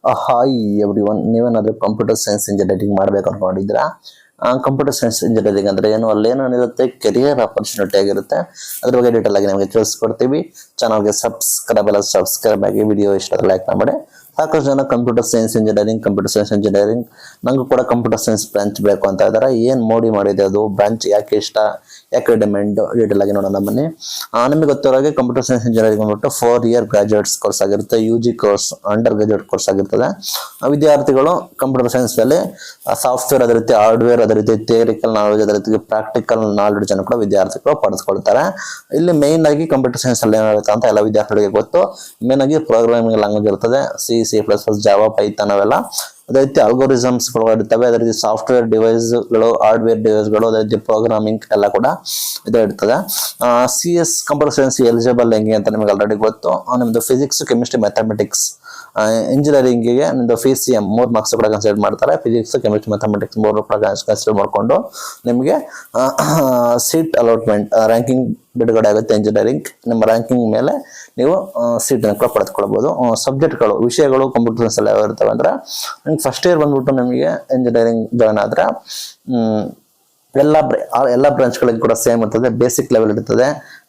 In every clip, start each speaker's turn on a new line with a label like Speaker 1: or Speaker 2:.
Speaker 1: Hi every one, ನೀವೇನಾದರೂ computer science engineering ಮಾಡಬೇಕು ಅನ್ಕೊಂಡಿದ್ದೀರಾ? Computer science engineering ಅಂದರೆ ಏನು, ಅಲ್ಲೇನಿರುತ್ತೆ ಕೆರಿಯರ್ ಆಪರ್ಚುನಿಟಿ ಆಗಿರುತ್ತೆ. ಅದ್ರ ಬಗ್ಗೆ ಡೀಟೇಲ್ ಆಗಿ ನಮಗೆ ತಿಳಿಸ್ಕೊಡ್ತೀವಿ. ಚಾನಲ್ಗೆ ಸಬ್ಸ್ಕ್ರೈಬ್ ಆಗಿ, ವಿಡಿಯೋ ಇಷ್ಟ ಲೈಕ್ ಮಾಡಿ. ಸಾಕಷ್ಟು ಜನ ಕಂಪ್ಯೂಟರ್ ಸೈನ್ಸ್ ಇಂಜಿನಿಯರಿಂಗ್ ನಂಗೂ ಕೂಡ ಕಂಪ್ಯೂಟರ್ ಸೈನ್ಸ್ ಬ್ರಾಂಚ್ ಬೇಕು ಅಂತ ಇದ್ದಾರೆ. ಏನು ಮಾಡಿದೆ ಅದು ಬ್ರಾಂಚ್, ಯಾಕೆ ಇಷ್ಟ, ಯಾಕೆ ಡಿಮ್ಯಾಂಡ್, ಡೀಟೇಲ್ ಆಗಿ ನೋಡೋಣ ಬನ್ನಿ. ನಿಮಗೆ ಗೊತ್ತಿರೋ ಹಾಗೆ ಕಂಪ್ಯೂಟರ್ ಸೈನ್ಸ್ ಇಂಜಿನಿಯರಿಂಗ್ ಬಂದ್ಬಿಟ್ಟು 4 ಇಯರ್ ಗ್ರಾಜುಯೇಟ್ಸ್ ಕೋರ್ಸ್ ಆಗಿರುತ್ತೆ. UG course, under graduate course ಆಗಿರ್ತದೆ. ವಿದ್ಯಾರ್ಥಿಗಳು ಕಂಪ್ಯೂಟರ್ ಸೈನ್ಸ್ ಅಲ್ಲಿ ಸಾಫ್ಟ್ವೇರ್, ಅದೇ ರೀತಿ ಹಾರ್ಡ್ವೇರ್, ಅದೇ ರೀತಿ ಥಿಯರಿಕಲ್ ನಾಲೆಜ್, ಅದೇ ರೀತಿ ಪ್ರಾಕ್ಟಿಕಲ್ ನಾಲೆಡ್ಜ್ ಅನ್ನು ಕೂಡ ವಿದ್ಯಾರ್ಥಿಗಳು ಪಡೆದುಕೊಳ್ತಾರೆ. ಇಲ್ಲಿ ಮೇನ್ ಆಗಿ ಕಂಪ್ಯೂಟರ್ ಸೈನ್ಸ್ ಅಲ್ಲಿ ಏನಾಗುತ್ತೆ ಅಂತ ಎಲ್ಲ ವಿದ್ಯಾರ್ಥಿಗಳಿಗೆ ಗೊತ್ತು. ಮೇನ್ ಆಗಿ ಪ್ರೋಗ್ರಾಮಿಂಗ್ ಲ್ಯಾಂಗ್ವೇಜ್ ಇರ್ತದೆ, C++, ಜಾವಾ, ಪೈಥಾನ್ ಅವೆಲ್ಲ. ಅದೇ ರೀತಿ ಅಲ್ಗೋರಿಸಮ್ಸ್ ಗಳು ಇರ್ತವೆ, ಅದೇ ರೀತಿ ಸಾಫ್ಟ್ವೇರ್ ಡಿವೈಸ್ಗಳು, ಹಾರ್ಡ್ವೇರ್ ಡಿವೈಸ್ಗಳು, ಅದೇ ರೀತಿ ಪ್ರೋಗ್ರಾಮಿಂಗ್ ಎಲ್ಲ ಕೂಡ ಇದೇ ಇರ್ತದೆ. CS ಕಂಪ್ಯೂಟರ್ ಸೈನ್ಸ್ ಎಲಿಜಿಬಲ್ ಹೆಂಗೆ ಅಂತ ನಿಮಗೆ ಆಲ್ರೆಡಿ ಗೊತ್ತು. ನಿಮ್ದು ಫಿಸಿಕ್ಸ್, ಕೆಮಿಸ್ಟ್ರಿ, ಮ್ಯಾಥಮೆಟಿಕ್ಸ್. ಇಂಜಿನಿಯರಿಂಗಿಗೆ ನಿಮ್ದು PCM 3 ಮಾರ್ಕ್ಸ್ ಕೂಡ ಕನ್ಸಿಡರ್ ಮಾಡ್ತಾರೆ. ಫಿಸಿಕ್ಸ್, ಕೆಮಿಸ್ಟ್ರಿ, ಮ್ಯಾಥಮೆಟಿಕ್ಸ್ 3 ಕೂಡ ಕನ್ಸಿಡರ್ ಮಾಡಿಕೊಂಡು ನಿಮಗೆ ಸೀಟ್ ಅಲಾಟ್ಮೆಂಟ್, ರ್ಯಾಂಕಿಂಗ್ ಬಿಡುಗಡೆ ಆಗುತ್ತೆ. ಇಂಜಿನಿಯರಿಂಗ್ ನಿಮ್ಮ ರ್ಯಾಂಕಿಂಗ್ ಮೇಲೆ ನೀವು ಸೀಟ್ ಅನ್ನು ಕೂಡ ಪಡೆದುಕೊಳ್ಬಹುದು. ಸಬ್ಜೆಕ್ಟ್ಗಳು, ವಿಷಯಗಳು ಕಂಪ್ಯೂಟರ್ ಸೈನ್ಸ್ ಎಲ್ಲ ಯಾವ ಇರ್ತವೆ ಅಂದ್ರೆ, ನಿಮ್ಗೆ ಫಸ್ಟ್ ಇಯರ್ ಬಂದ್ಬಿಟ್ಟು ನಿಮಗೆ ಇಂಜಿನಿಯರಿಂಗ್ ಜಾಯ್ನ್ ಆದ್ರೆ ಎಲ್ಲ ಬ್ರಾಂಚ್ಗಳಿಗೆ ಕೂಡ ಸೇಮ್ ಇರ್ತದೆ. ಬೇಸಿಕ್ ಲೆವೆಲ್ ಇರ್ತದೆ,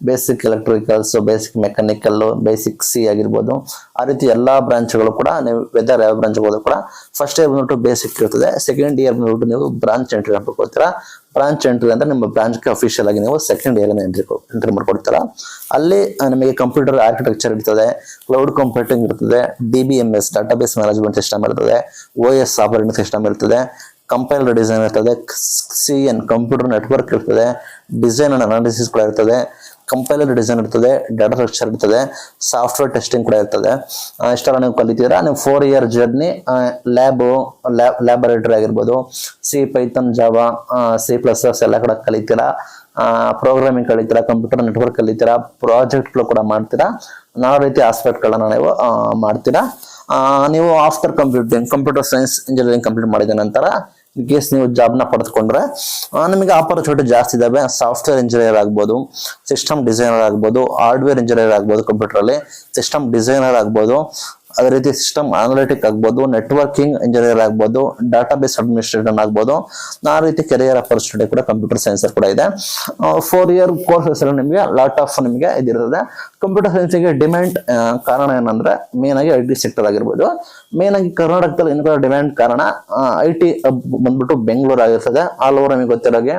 Speaker 1: basic electricals, basic mechanical, basic C ಆಗಿರ್ಬೋದು. ಆ ರೀತಿ ಎಲ್ಲಾ ಬ್ರಾಂಚ್ಗಳು ಕೂಡ ನೀವು ವೆದರ್ ಯಾವ ಬ್ರಾಂಚ್ ಹೋದ್ರು ಕೂಡ ಫಸ್ಟ್ ಇಯರ್ ಬಂದ್ಬಿಟ್ಟು ಬೇಸಿಕ್ ಇರ್ತದೆ. ಸೆಕೆಂಡ್ ಇಯರ್ ಬಂದ್ಬಿಟ್ಟು ನೀವು ಬ್ರಾಂಚ್ ಎಂಟ್ರಿ ಮಾಡ್ಕೊಳ್ತೀರಾ. ಬ್ರಾಂಚ್ ಎಂಟ್ರಿ ಅಂದ್ರೆ ನಿಮ್ಮ ಬ್ರಾಂಚ್ಗೆ ಅಫಿಷಿಯಲ್ ಆಗಿ ನೀವು ಸೆಕೆಂಡ್ ಇಯರ್ ಎಂಟ್ರಿ ಮಾಡ್ಕೊಡ್ತೀರಾ. ಅಲ್ಲಿ ನಿಮಗೆ ಕಂಪ್ಯೂಟರ್ ಆರ್ಕಿಟೆಕ್ಚರ್ ಇರ್ತದೆ, ಕ್ಲೌಡ್ ಕಂಪ್ಯೂಟಿಂಗ್ ಇರ್ತದೆ, DBMS ಡಾಟಾಬೇಸ್ ಮ್ಯಾನೇಜ್ಮೆಂಟ್ ಸಿಸ್ಟಮ್ ಇರ್ತದೆ, OS ಆಪರೇಟಿಂಗ್ ಸಿಸ್ಟಮ್ ಇರ್ತದೆ, ಕಂಪೈಲರ್ ಡಿಸೈನ್ ಇರ್ತದೆ, CN ಕಂಪ್ಯೂಟರ್ ನೆಟ್ವರ್ಕ್ ಇರ್ತದೆ, ಡಿಸೈನ್ ಅಂಡ್ ಅನಾಲಿಸಿಸ್ ಕೂಡ ಇರ್ತದೆ, ಕಂಪೈಲರ್ ಡಿಸೈನ್ ಇರ್ತದೆ, ಡಾಟಾ ಸ್ಟ್ರಕ್ಚರ್ ಇರ್ತದೆ, ಸಾಫ್ಟ್ವೇರ್ ಟೆಸ್ಟಿಂಗ್ ಕೂಡ ಇರ್ತದೆ. ಇಷ್ಟೆಲ್ಲ ನೀವು ಕಲಿತೀರಾ. ನೀವು 4 ಇಯರ್ ಜರ್ನಿ, ಲ್ಯಾಬೊರೇಟರಿ ಆಗಿರ್ಬೋದು, C, ಪೈಥಾನ್, ಜಾವಾ, C++ ಎಲ್ಲ ಕೂಡ ಕಲಿತೀರಾ. ಪ್ರೋಗ್ರಾಮಿಂಗ್ ಕಲಿತೀರಾ, ಕಂಪ್ಯೂಟರ್ ನೆಟ್ವರ್ಕ್ ಕಲಿತೀರಾ, ಪ್ರಾಜೆಕ್ಟ್ಗಳು ಕೂಡ ಮಾಡ್ತೀರಾ. ನಾನಾ ರೀತಿ ಆಸ್ಪೆಕ್ಟ್ಗಳನ್ನ ನೀವು ಮಾಡ್ತೀರಾ. ನೀವು after computer science engineering complete ಮಾಡಿದ ನಂತರ ಇನ್ ಕೇಸ್ ನೀವು ಜಾಬ್ನ ಪಡೆದುಕೊಂಡ್ರೆ ನಿಮಗೆ ಆಪರ್ಚುನಿಟಿ ಜಾಸ್ತಿ ಇದಾವೆ. ಸಾಫ್ಟ್ವೇರ್ ಇಂಜಿನಿಯರ್ ಆಗ್ಬೋದು, ಸಿಸ್ಟಮ್ ಡಿಸೈನರ್ ಆಗ್ಬೋದು, ಹಾರ್ಡ್ವೇರ್ ಇಂಜಿನಿಯರ್ ಆಗ್ಬೋದು, ಕಂಪ್ಯೂಟರ್ ಅಲ್ಲಿ ಸಿಸ್ಟಮ್ ಡಿಸೈನರ್ ಆಗ್ಬೋದು, ಅದೇ ರೀತಿ ಸಿಸ್ಟಮ್ ಅನಾಲಿಟಿಕ್ ಆಗ್ಬೋದು, ನೆಟ್ವರ್ಕಿಂಗ್ ಇಂಜಿನಿಯರ್ ಆಗ್ಬೋದು, ಡಾಟಾಬೇಸ್ ಅಡ್ಮಿನಿಸ್ಟ್ರೇಟರ್ ಆಗ್ಬೋದು. ಆ ರೀತಿ ಕೆರಿಯರ್ ಆಪರ್ಚುನಿಟಿ ಕೂಡ ಕಂಪ್ಯೂಟರ್ ಸೈನ್ಸ್ ಕೂಡ ಇದೆ. 4 ಇಯರ್ ಕೋರ್ಸಸ್ ನಿಮಗೆ ಲಾಟ್ ಆಫ್ ನಿಮಗೆ ಇದಿರ್ತದೆ. ಕಂಪ್ಯೂಟರ್ ಸೈನ್ಸ್ಗೆ ಡಿಮ್ಯಾಂಡ್ ಕಾರಣ ಏನಂದ್ರೆ, ಮೇನ್ ಆಗಿ IT ಸೆಕ್ಟರ್ ಆಗಿರ್ಬೋದು. ಮೇನ್ ಆಗಿ ಕರ್ನಾಟಕದಲ್ಲಿ ಏನು ಕೂಡ ಡಿಮ್ಯಾಂಡ್ ಕಾರಣ IT ಬಂದ್ಬಿಟ್ಟು ಬೆಂಗಳೂರು ಆಗಿರ್ತದೆ. ಆಲ್ ಓವರ್ ನಿಮಗೆ ಗೊತ್ತಿರೋಗೆ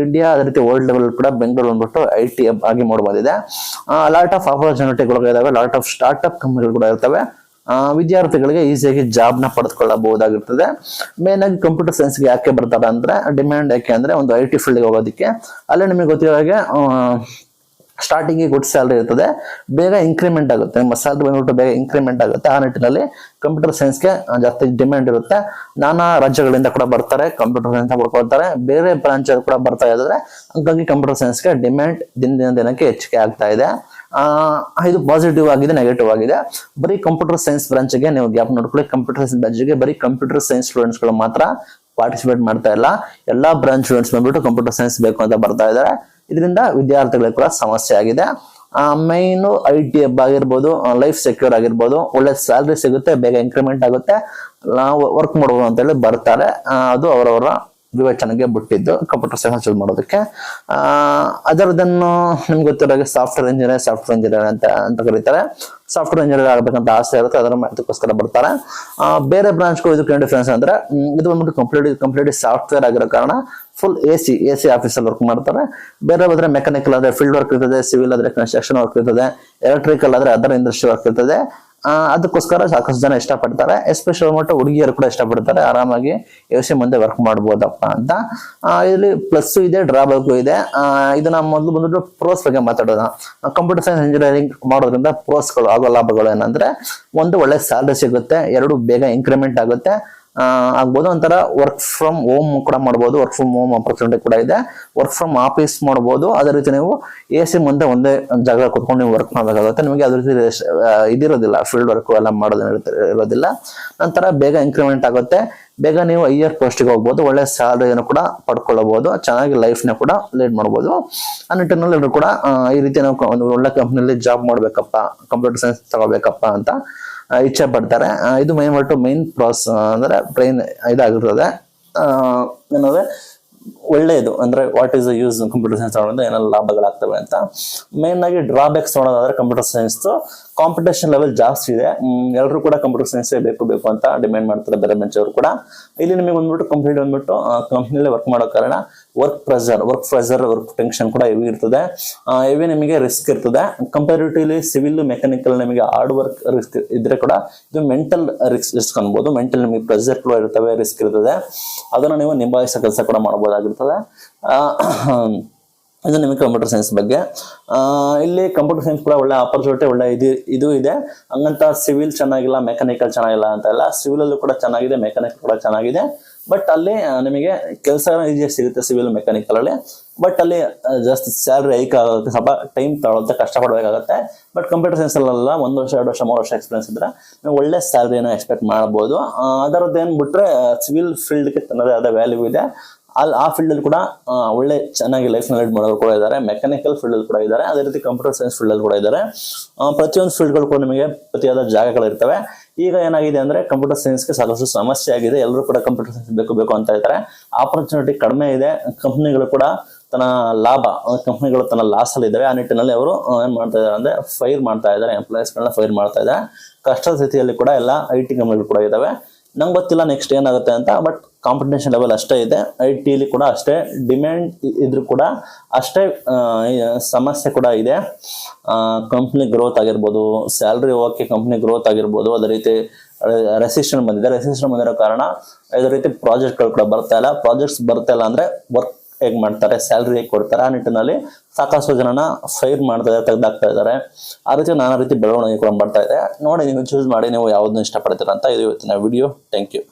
Speaker 1: ಇಂಡಿಯಾ, ಅದೇ ರೀತಿ ವರ್ಲ್ಡ್ ಲೆವೆಲ್ ಕೂಡ ಬೆಂಗಳೂರು ಬಂದ್ಬಿಟ್ಟು IT ಆಗಿ ಮೂಡಿ ಬಂದಿದೆ. ಲಾಟ್ ಆಫ್ ಆಪರ್ಚುನಿಟಿಗಳು ಇದಾವೆ, ಲಾಟ್ ಆಫ್ ಸ್ಟಾರ್ಟ್ಅಪ್ ಕಂಪನಿಗಳು ಕೂಡ ಇರ್ತವೆ. ವಿದ್ಯಾರ್ಥಿಗಳಿಗೆ ಈಸಿಯಾಗಿ ಜಾಬ್ನ ಪಡೆದುಕೊಳ್ಳಬಹುದಾಗಿರ್ತದೆ. ಮೇನ್ ಆಗಿ ಕಂಪ್ಯೂಟರ್ ಸೈನ್ಸ್ಗೆ ಯಾಕೆ ಬರ್ತಾರೆ ಅಂದ್ರೆ, ಡಿಮ್ಯಾಂಡ್ ಯಾಕೆ ಅಂದ್ರೆ, ಒಂದು IT ಫೀಲ್ಡ್ಗೆ ಹೋಗೋದಕ್ಕೆ ಅಲ್ಲೇ ನಿಮಗೆ ಗೊತ್ತಿರೋ ಹಾಗೆ ಸ್ಟಾರ್ಟಿಂಗ್ ಗುಡ್ ಸ್ಯಾಲರಿ ಇರ್ತದೆ, ಬೇಗ ಇನ್ಕ್ರಿಮೆಂಟ್ ಆಗುತ್ತೆ. ನಿಮ್ಮ ಸ್ಯಾಲರಿ ಬಂದ್ಬಿಟ್ಟು ಬೇಗ ಇನ್ಕ್ರಿಮೆಂಟ್ ಆಗುತ್ತೆ. ಆ ನಿಟ್ಟಿನಲ್ಲಿ ಕಂಪ್ಯೂಟರ್ ಸೈನ್ಸ್ಗೆ ಜಾಸ್ತಿ ಡಿಮ್ಯಾಂಡ್ ಇರುತ್ತೆ. ನಾನಾ ರಾಜ್ಯಗಳಿಂದ ಕೂಡ ಬರ್ತಾರೆ, ಕಂಪ್ಯೂಟರ್ ಸೈನ್ಸ್ ಪಡ್ಕೊಳ್ತಾರೆ. ಬೇರೆ ಬ್ರಾಂಚ್ ಕೂಡ ಬರ್ತಾ ಇದ್ದಾರೆ. ಹಾಗಾಗಿ ಕಂಪ್ಯೂಟರ್ ಸೈನ್ಸ್ಗೆ ಡಿಮ್ಯಾಂಡ್ ದಿನಕ್ಕೆ ಹೆಚ್ಚಿಗೆ ಆಗ್ತಾ ಇದೆ. ಇದು ಪಾಸಿಟಿವ್ ಆಗಿದೆ, ನೆಗೆಟಿವ್ ಆಗಿದೆ. ಬರೀ ಕಂಪ್ಯೂಟರ್ ಸೈನ್ಸ್ ಬ್ರಾಂಚ್ಗೆ ನೀವು ಗ್ಯಾಪ್ ನೋಡ್ಕೊಳ್ಳಿ. ಕಂಪ್ಯೂಟರ್ ಸೈನ್ಸ್ ಬ್ರಾಂಚ್ಗೆ ಬರೀ ಕಂಪ್ಯೂಟರ್ ಸೈನ್ಸ್ ಸ್ಟೂಡೆಂಟ್ಸ್ಗಳು ಮಾತ್ರ ಪಾರ್ಟಿಸಿಪೇಟ್ ಮಾಡ್ತಾ ಇಲ್ಲ. ಎಲ್ಲಾ ಬ್ರಾಂಚ್ ಸ್ಟೂಡೆಂಟ್ಸ್ ಬಂದ್ಬಿಟ್ಟು ಕಂಪ್ಯೂಟರ್ ಸೈನ್ಸ್ ಬೇಕು ಅಂತ ಬರ್ತಾ ಇದ್ದಾರೆ. ಇದರಿಂದ ವಿದ್ಯಾರ್ಥಿಗಳಿಗೆ ಕೂಡ ಸಮಸ್ಯೆ ಆಗಿದೆ. ಮೈನ್ IT ಆಗಿರ್ಬೋದು, ಲೈಫ್ ಸೆಕ್ಯೂರ್ ಆಗಿರ್ಬೋದು, ಒಳ್ಳೆ ಸ್ಯಾಲರಿ ಸಿಗುತ್ತೆ, ಬೇಗ ಇನ್ಕ್ರಿಮೆಂಟ್ ಆಗುತ್ತೆ, ನಾವು ವರ್ಕ್ ಮಾಡ್ಬೋದು ಅಂತ ಹೇಳಿ ಬರ್ತಾರೆ. ಅದು ಅವರವರ ವಿವೇಚನೆಗೆ ಬಿಟ್ಟಿದ್ದು ಕಂಪ್ಯೂಟರ್ ಸೈನ್ಸ್ ಚೂಸ್ ಮಾಡೋದಕ್ಕೆ. ಅದರದನ್ನು ನಿಮ್ಗೆ ಗೊತ್ತಿರೋ ಸಾಫ್ಟ್ವೇರ್ ಇಂಜಿನಿಯರ್ ಅಂತ ಕರೀತಾರೆ. ಸಾಫ್ಟ್ವೇರ್ ಇಂಜಿನಿಯರ್ ಆಗ್ಬೇಕಂತ ಆಸೆ ಇರುತ್ತೆ, ಅದಕ್ಕೋಸ್ಕರ ಬರ್ತಾರೆ. ಬೇರೆ ಬ್ರಾಂಚ್ಗಳು ಇದಕ್ಕೆ ಡಿಫ್ರೆನ್ಸ್ ಅಂದ್ರೆ, ಇದು ಬಂದ್ಬಿಟ್ಟು ಕಂಪ್ಲೀಟ್ಲಿ ಸಾಫ್ಟ್ವೇರ್ ಆಗಿರೋ ಕಾರಣ ಫುಲ್ AC ಆಫೀಸಲ್ಲಿ ವರ್ಕ್ ಮಾಡ್ತಾರೆ. ಬೇರೆ ಹೋದ್ರೆ ಮೆಕ್ಯಾನಿಕಲ್ ಆದ್ರೆ ಫೀಲ್ಡ್ ವರ್ಕ್ ಇರ್ತದೆ, ಸಿವಿಲ್ ಆದ್ರೆ ಕನ್ಸ್ಟ್ರಕ್ಷನ್ ವರ್ಕ್ ಇರ್ತದೆ, ಎಲೆಕ್ಟ್ರಿಕಲ್ ಆದ್ರೆ ಅದರ್ ಇಂಡಸ್ಟ್ರಿ ವರ್ಕ್ ಇರ್ತದೆ. ಅದಕ್ಕೋಸ್ಕರ ಸಾಕಷ್ಟು ಜನ ಇಷ್ಟಪಡ್ತಾರೆ. ಎಸ್ಪೆಷಲ್ ಮಟ್ಟ ಹುಡುಗಿಯರು ಕೂಡ ಇಷ್ಟಪಡ್ತಾರೆ. ಆರಾಮಾಗಿ AC ಮುಂದೆ ವರ್ಕ್ ಮಾಡ್ಬೋದಪ್ಪ ಅಂತ. ಇಲ್ಲಿ ಪ್ಲಸ್ ಇದೆ, ಡ್ರಾಬ್ಯಾಕ್ ಇದೆ. ಇದನ್ನ ಮೊದಲು ಬಂದ್ಬಿಟ್ಟು ಪ್ರೋಸ್ ಬಗ್ಗೆ ಮಾತಾಡೋಣ. ಕಂಪ್ಯೂಟರ್ ಸೈನ್ಸ್ ಇಂಜಿನಿಯರಿಂಗ್ ಮಾಡೋದ್ರಿಂದ ಪ್ರೋಸ್ಗಳು ಆಗೋ ಲಾಭಗಳು ಏನಂದ್ರೆ, ಒಂದು ಒಳ್ಳೆ ಸ್ಯಾಲರಿ ಸಿಗುತ್ತೆ, 2 ಬೇಗ ಇನ್ಕ್ರಿಮೆಂಟ್ ಆಗುತ್ತೆ ಆಗ್ಬೋದು. ಒಂಥರ ವರ್ಕ್ ಫ್ರಮ್ ಹೋಮ್ ಕೂಡ ಮಾಡ್ಬೋದು, ವರ್ಕ್ ಫ್ರಮ್ ಹೋಮ್ ಆಪರ್ಚುನಿಟಿ ಕೂಡ ಇದೆ, ವರ್ಕ್ ಫ್ರಮ್ ಆಫೀಸ್ ಮಾಡ್ಬೋದು. ಅದೇ ರೀತಿ ನೀವು AC ಮುಂದೆ ಒಂದೇ ಜಾಗ ಕುತ್ಕೊಂಡು ನೀವು ವರ್ಕ್ ಮಾಡಬೇಕಾಗುತ್ತೆ. ನಿಮಗೆ ಅದೇ ರೀತಿ ಇದಿರೋದಿಲ್ಲ, ಫೀಲ್ಡ್ ವರ್ಕ್ ಎಲ್ಲ ಮಾಡೋದು ಇರೋದಿಲ್ಲ. ನಂತರ ಬೇಗ ಇನ್ಕ್ರಿಮೆಂಟ್ ಆಗುತ್ತೆ, ಬೇಗ ನೀವು ಹೈಯರ್ ಪೋಸ್ಟ್ಗೆ ಹೋಗ್ಬೋದು, ಒಳ್ಳೆ ಸ್ಯಾಲರಿಯನ್ನು ಕೂಡ ಪಡ್ಕೊಳ್ಳಬಹುದು, ಚೆನ್ನಾಗಿ ಲೈಫ್ನ ಕೂಡ ಲೀಡ್ ಮಾಡ್ಬೋದು. ಆ ನಿಟ್ಟಿನಲ್ಲಿ ಕೂಡ ಈ ರೀತಿ ನಾವು ಒಂದು ಒಳ್ಳೆ ಕಂಪ್ನಿಯಲ್ಲಿ ಜಾಬ್ ಮಾಡ್ಬೇಕಪ್ಪ, ಕಂಪ್ಯೂಟರ್ ಸೈನ್ಸ್ ತಗೋಬೇಕಪ್ಪ ಅಂತ ಇಚ್ಛೆ ಪಡ್ತಾರೆ. ಇದು ಮೇನ್ ಪ್ರಾಸೆಸ್ ಅಂದ್ರೆ ಬ್ರೈನ್ ಇದಾಗಿರ್ತದೆ. ಏನಂದ್ರೆ ಒಳ್ಳೆಯದು ಅಂದ್ರೆ what is the use computer science ತಗೊಂಡ್ರೆ ಏನೆಲ್ಲ ಲಾಭಗಳಾಗ್ತವೆ ಅಂತ. ಮೇನ್ ಆಗಿ ಡ್ರಾಬ್ಯಾಕ್ಸ್ ನೋಡೋದಾದ್ರೆ ಕಂಪ್ಯೂಟರ್ ಸೈನ್ಸ್ ಕಾಂಪಿಟೇಷನ್ ಲೆವೆಲ್ ಜಾಸ್ತಿ ಇದೆ. ಎಲ್ಲರೂ ಕೂಡ ಕಂಪ್ಯೂಟರ್ ಸೈನ್ಸ್ ಬೇಕು ಅಂತ ಡಿಮ್ಯಾಂಡ್ ಮಾಡ್ತಾರೆ ಬೇರೆ ಬೆಂಚವರು ಕೂಡ. ಇಲ್ಲಿ ನಿಮಗೆ ಬಂದ್ಬಿಟ್ಟು ಕಂಪ್ಲೀಟ್ ಬಂದ್ಬಿಟ್ಟು ಕಂಪ್ನಿಲೇ ವರ್ಕ್ ಮಾಡೋ ಕಾರಣ ವರ್ಕ್ ಪ್ರೆಷರ್ ವರ್ಕ್ ಟೆನ್ಷನ್ ಕೂಡ ಹೆವಿ ಇರ್ತದೆ. ಹೆವಿ ನಿಮಗೆ ರಿಸ್ಕ್ ಇರ್ತದೆ. ಕಂಪ್ಯಾರಿಟಿವ್ಲಿ ಸಿವಿಲ್ ಮೆಕ್ಯಾನಿಕಲ್ ನಿಮಗೆ ಹಾರ್ಡ್ ವರ್ಕ್ ರಿಸ್ಕ್ ಇದ್ರೆ ಕೂಡ ಇದು ಮೆಂಟಲ್ ರಿಸ್ಕ್ ಅನ್ಬೋದು. ಮೆಂಟಲ್ ನಿಮಗೆ ಪ್ರೆಷರ್ ಕೂಡ ಇರ್ತವೆ, ರಿಸ್ಕ್ ಇರ್ತದೆ. ಅದನ್ನು ನೀವು ನಿಭಾಯಿಸೋ ಕೆಲಸ ಕೂಡ ಮಾಡಬಹುದಾಗಿರ್ತದೆ. ಇದು ನಿಮಗೆ ಕಂಪ್ಯೂಟರ್ ಸೈನ್ಸ್ ಬಗ್ಗೆ. ಇಲ್ಲಿ ಕಂಪ್ಯೂಟರ್ ಸೈನ್ಸ್ ಕೂಡ ಒಳ್ಳೆ ಆಪರ್ಚುನಿಟಿ, ಒಳ್ಳೆ ಇದು ಇದೆ. ಹಂಗಂತ ಸಿವಿಲ್ ಚೆನ್ನಾಗಿಲ್ಲ, ಮೆಕ್ಯಾನಿಕಲ್ ಚೆನ್ನಾಗಿಲ್ಲ ಅಂತ ಇಲ್ಲ. ಸಿವಿಲ್ ಅಲ್ಲೂ ಕೂಡ ಚೆನ್ನಾಗಿದೆ, ಮೆಕ್ಯಾನಿಕಲ್ ಕೂಡ ಚೆನ್ನಾಗಿದೆ. ಬಟ್ ಅಲ್ಲಿ ನಿಮಗೆ ಕೆಲಸ ಈಸಿಯಾಗಿ ಸಿಗುತ್ತೆ ಸಿವಿಲ್ ಮೆಕ್ಯಾನಿಕಲ್ ಅಲ್ಲಿ. ಬಟ್ ಅಲ್ಲಿ ಜಾಸ್ತಿ ಸ್ಯಾಲ್ರಿ ಹೈಕ್ ಆಗೋದಕ್ಕೆ ಸ್ವಲ್ಪ ಟೈಮ್ ತಗೊಳುತ್ತೆ, ಕಷ್ಟಪಡಬೇಕಾಗುತ್ತೆ. ಬಟ್ ಕಂಪ್ಯೂಟರ್ ಸೈನ್ಸ್ ಅಲ್ಲ 1 ವರ್ಷ 2 ವರ್ಷ 3 ವರ್ಷ ಎಕ್ಸ್ಪೀರಿಯನ್ಸ್ ಇದ್ರೆ ನೀವು ಒಳ್ಳೆ ಸ್ಯಾಲ್ರಿನ ಎಕ್ಸ್ಪೆಕ್ಟ್ ಮಾಡಬಹುದು. ಅದರದ್ದೇನು ಬಿಟ್ರೆ ಸಿವಿಲ್ ಫೀಲ್ಡ್ಗೆ ತನ್ನದೇ ಆದ ವ್ಯಾಲ್ಯೂ ಇದೆ. ಆ ಫೀಲ್ಡ್ ಅಲ್ಲಿ ಕೂಡ ಒಳ್ಳೆ ಚೆನ್ನಾಗಿ ಲೈಫ್ ಲೀಡ್ ಮಾಡೋರು ಕೂಡ ಇದ್ದಾರೆ. ಮೆಕ್ಯಾನಿಕಲ್ ಫೀಲ್ಡ್ ಅಲ್ಲಿ ಕೂಡ ಇದ್ದಾರೆ, ಅದೇ ರೀತಿ ಕಂಪ್ಯೂಟರ್ ಸೈನ್ಸ್ ಫೀಲ್ಡ್ ಅಲ್ಲಿ ಕೂಡ ಇದ್ದಾರೆ. ಪ್ರತಿಯೊಂದು ಫೀಲ್ಡ್ಗಳು ಕೂಡ ನಿಮಗೆ ಪ್ರತಿಯಾದ ಜಾಗಗಳಿರ್ತವೆ. ಈಗ ಏನಾಗಿದೆ ಅಂದ್ರೆ ಕಂಪ್ಯೂಟರ್ ಸೈನ್ಸ್ಗೆ ಸಾಕಷ್ಟು ಸಮಸ್ಯೆ ಆಗಿದೆ. ಎಲ್ಲರೂ ಕೂಡ ಕಂಪ್ಯೂಟರ್ ಸೈನ್ಸ್ ಬೇಕು ಅಂತ ಇದ್ದಾರೆ. ಆಪರ್ಚುನಿಟಿ ಕಡಿಮೆ ಇದೆ. ಕಂಪ್ನಿಗಳು ಕೂಡ ಕಂಪ್ನಿಗಳು ತನ್ನ ಲಾಸ್ ಅಲ್ಲಿ ಇದಾವೆ. ಆ ನಿಟ್ಟಿನಲ್ಲಿ ಅವರು ಏನ್ ಮಾಡ್ತಾ ಇದ್ದಾರೆ ಅಂದ್ರೆ ಫೈರ್ ಮಾಡ್ತಾ ಇದ್ದಾರೆ, ಎಂಪ್ಲಾಯೀಸ್ಗಳನ್ನ ಫೈರ್ ಮಾಡ್ತಾ ಇದ್ದಾರೆ. ಕಷ್ಟದ ಸ್ಥಿತಿಯಲ್ಲಿ ಕೂಡ ಎಲ್ಲ IT ಕಂಪ್ನಿಗಳು ಕೂಡ ಇದಾವೆ. ನಂಗೆ ಗೊತ್ತಿಲ್ಲ ನೆಕ್ಸ್ಟ್ ಏನಾಗುತ್ತೆ ಅಂತ. ಬಟ್ ಕಾಂಪಿಟೇಷನ್ ಲೆವೆಲ್ ಅಷ್ಟೇ ಇದೆ. IT ಕೂಡ ಅಷ್ಟೇ ಡಿಮ್ಯಾಂಡ್ ಇದ್ರೂ ಕೂಡ ಅಷ್ಟೇ ಸಮಸ್ಯೆ ಕೂಡ ಇದೆ. ಕಂಪ್ನಿ ಗ್ರೋತ್ ಆಗಿರ್ಬೋದು, ಸ್ಯಾಲ್ರಿ ಓಕೆ, ಕಂಪ್ನಿ ಗ್ರೋತ್ ಆಗಿರ್ಬೋದು. ಅದೇ ರೀತಿ ರೆಸಿಸ್ಟೆನ್ಸ್ ಬಂದಿರೋ ಕಾರಣ ಅದೇ ರೀತಿ ಪ್ರಾಜೆಕ್ಟ್ಗಳು ಕೂಡ ಬರ್ತಾ ಇಲ್ಲ ಅಂದ್ರೆ ವರ್ಕ್ ಹೇಗೆ ಮಾಡ್ತಾರೆ, ಸ್ಯಾಲ್ರಿ ಹೇಗೆ ಕೊಡ್ತಾರೆ, ಆ ನಿಟ್ಟಿನಲ್ಲಿ ಸಾಕಷ್ಟು ಜನನ ಫೈರ್ ಮಾಡ್ತಾ ಇದ್ದಾರೆ, ತೆಗೆದಾಕ್ತಾ ಇದ್ದಾರೆ. ಆ ರೀತಿ ನಾನಾ ರೀತಿ ಬೆಳವಣಿಗೆ ಕೂಡ ಬರ್ತಾ ಇದೆ. ನೋಡಿ, ನೀವು ಚೂಸ್ ಮಾಡಿ ನೀವು ಯಾವ್ದನ್ನ ಇಷ್ಟಪಡ್ತೀರಾ ಅಂತ. ಇದು ಇವತ್ತಿನ ವಿಡಿಯೋ. Thank you.